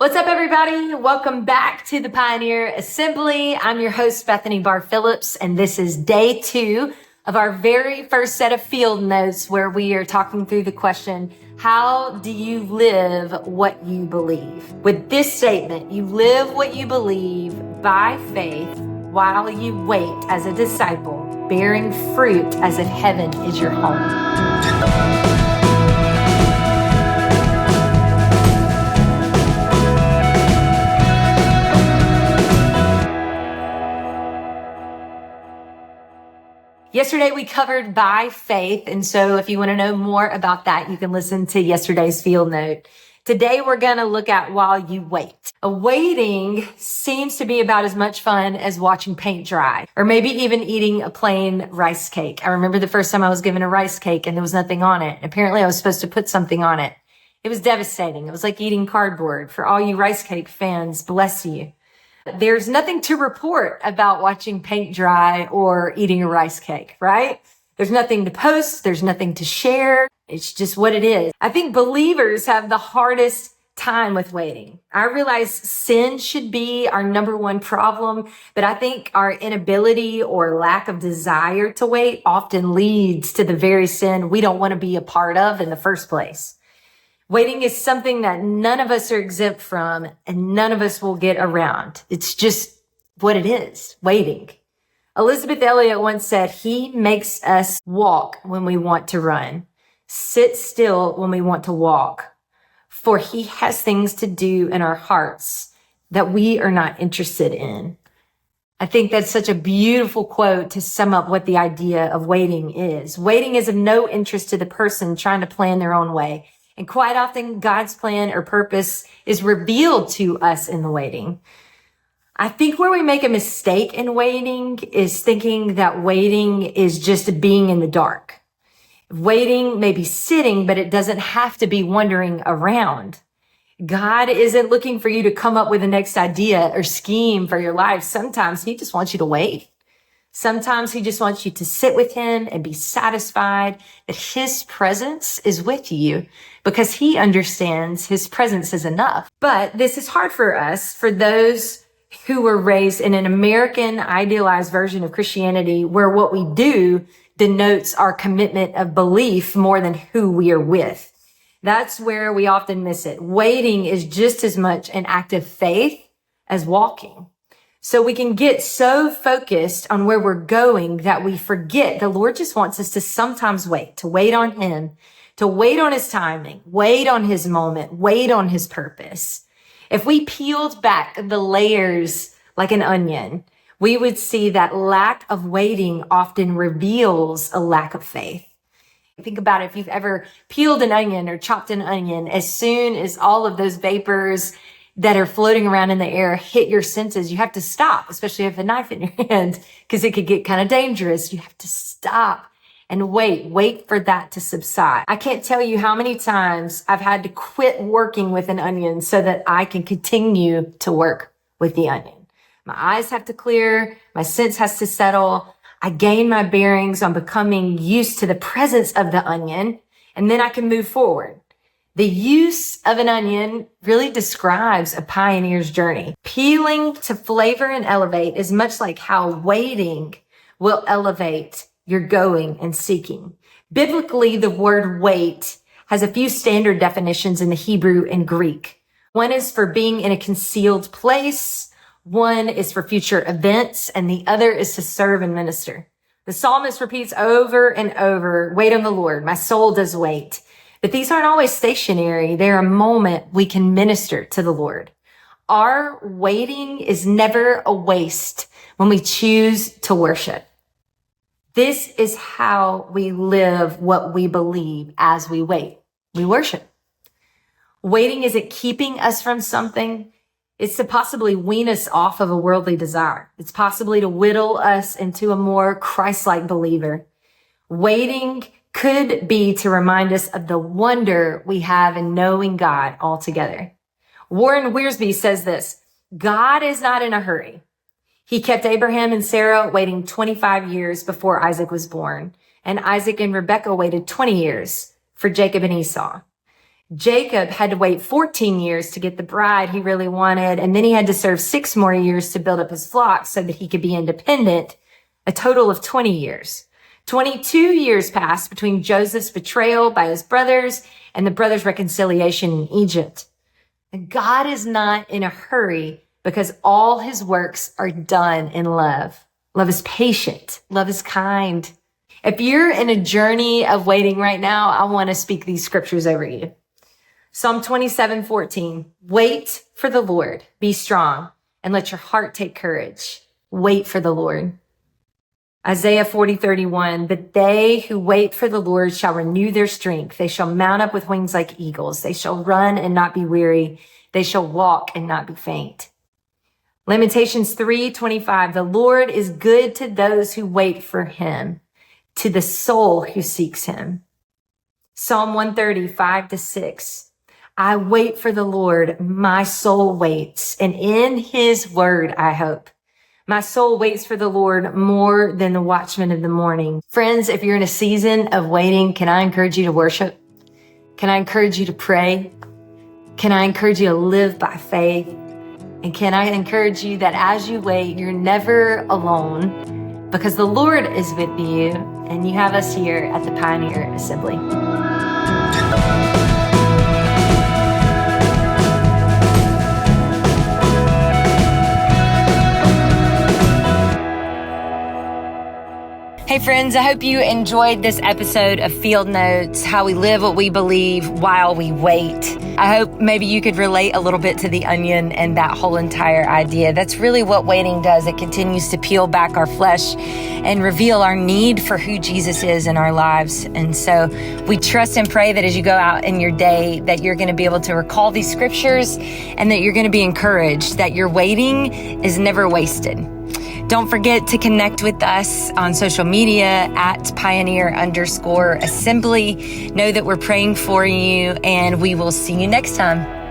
What's up, everybody? Welcome back to the Pioneer Assembly. I'm your host, Bethany Barr Phillips, and this is day 2 of our very first set of field notes where we are talking through the question, how do you live what you believe? With this statement, you live what you believe by faith while you wait as a disciple, bearing fruit as if heaven is your home. Yesterday, we covered by faith. And so if you want to know more about that, you can listen to yesterday's field note. Today, we're going to look at while you wait. Waiting seems to be about as much fun as watching paint dry, or maybe even eating a plain rice cake. I remember the first time I was given a rice cake and there was nothing on it. Apparently, I was supposed to put something on it. It was devastating. It was like eating cardboard. For all you rice cake fans, bless you. There's nothing to report about watching paint dry or eating a rice cake, right? There's nothing to post. There's nothing to share. It's just what it is. I think believers have the hardest time with waiting. I realize sin should be our number one problem, but I think our inability or lack of desire to wait often leads to the very sin we don't want to be a part of in the first place. Waiting is something that none of us are exempt from and none of us will get around. It's just what it is, waiting. Elizabeth Elliot once said, "He makes us walk when we want to run, sit still when we want to walk, for he has things to do in our hearts that we are not interested in." I think that's such a beautiful quote to sum up what the idea of waiting is. Waiting is of no interest to the person trying to plan their own way. And quite often, God's plan or purpose is revealed to us in the waiting. I think where we make a mistake in waiting is thinking that waiting is just being in the dark. Waiting may be sitting, but it doesn't have to be wandering around. God isn't looking for you to come up with the next idea or scheme for your life. Sometimes he just wants you to wait. Sometimes he just wants you to sit with him and be satisfied that his presence is with you because he understands his presence is enough. But this is hard for us, for those who were raised in an American idealized version of Christianity, where what we do denotes our commitment of belief more than who we are with. That's where we often miss it. Waiting is just as much an act of faith as walking. So we can get so focused on where we're going that we forget the Lord just wants us to sometimes wait, to wait on him, to wait on his timing, wait on his moment, wait on his purpose. If we peeled back the layers like an onion, we would see that lack of waiting often reveals a lack of faith. Think about it. If you've ever peeled an onion or chopped an onion, as soon as all of those vapors that are floating around in the air hit your senses, you have to stop, especially if you have a knife in your hand, because it could get kind of dangerous. You have to stop and wait for that to subside. I can't tell you how many times I've had to quit working with an onion so that I can continue to work with the onion. My eyes have to clear. My sense has to settle. I gain my bearings on becoming used to the presence of the onion, and then I can move forward. The use of an onion really describes a pioneer's journey. Peeling to flavor and elevate is much like how waiting will elevate your going and seeking. Biblically, the word wait has a few standard definitions in the Hebrew and Greek. One is for being in a concealed place. One is for future events, and the other is to serve and minister. The psalmist repeats over and over, "Wait on the Lord. My soul does wait." But these aren't always stationary. They're a moment we can minister to the Lord. Our waiting is never a waste when we choose to worship. This is how we live what we believe as we wait. We worship. Waiting isn't keeping us from something. It's to possibly wean us off of a worldly desire. It's possibly to whittle us into a more Christ-like believer. Waiting could be to remind us of the wonder we have in knowing God altogether. Warren Wiersbe says this, "God is not in a hurry. He kept Abraham and Sarah waiting 25 years before Isaac was born, and Isaac and Rebekah waited 20 years for Jacob and Esau. Jacob had to wait 14 years to get the bride he really wanted, and then he had to serve 6 more years to build up his flock so that he could be independent, a total of 20 years. 22 years passed between Joseph's betrayal by his brothers and the brothers' reconciliation in Egypt. And God is not in a hurry because all his works are done in love. Love is patient. Love is kind. If you're in a journey of waiting right now, I want to speak these scriptures over you. Psalm 27:14. Wait for the Lord. Be strong and let your heart take courage. Wait for the Lord. Isaiah 40:31. But they who wait for the Lord shall renew their strength. They shall mount up with wings like eagles. They shall run and not be weary. They shall walk and not be faint. Lamentations 3:25. The Lord is good to those who wait for him, to the soul who seeks him. Psalm 130:5-6. I wait for the Lord, my soul waits, and in his word I hope. My soul waits for the Lord more than the watchmen of the morning. Friends, if you're in a season of waiting, can I encourage you to worship? Can I encourage you to pray? Can I encourage you to live by faith? And can I encourage you that as you wait, you're never alone because the Lord is with you and you have us here at the Pioneer Assembly. Hey friends, I hope you enjoyed this episode of Field Notes, how we live what we believe while we wait. I hope maybe you could relate a little bit to the onion and that whole entire idea. That's really what waiting does. It continues to peel back our flesh and reveal our need for who Jesus is in our lives. And so we trust and pray that as you go out in your day, that you're going to be able to recall these scriptures and that you're going to be encouraged that your waiting is never wasted. Don't forget to connect with us on social media at @Pioneer_Assembly. Know that we're praying for you, and we will see you next time.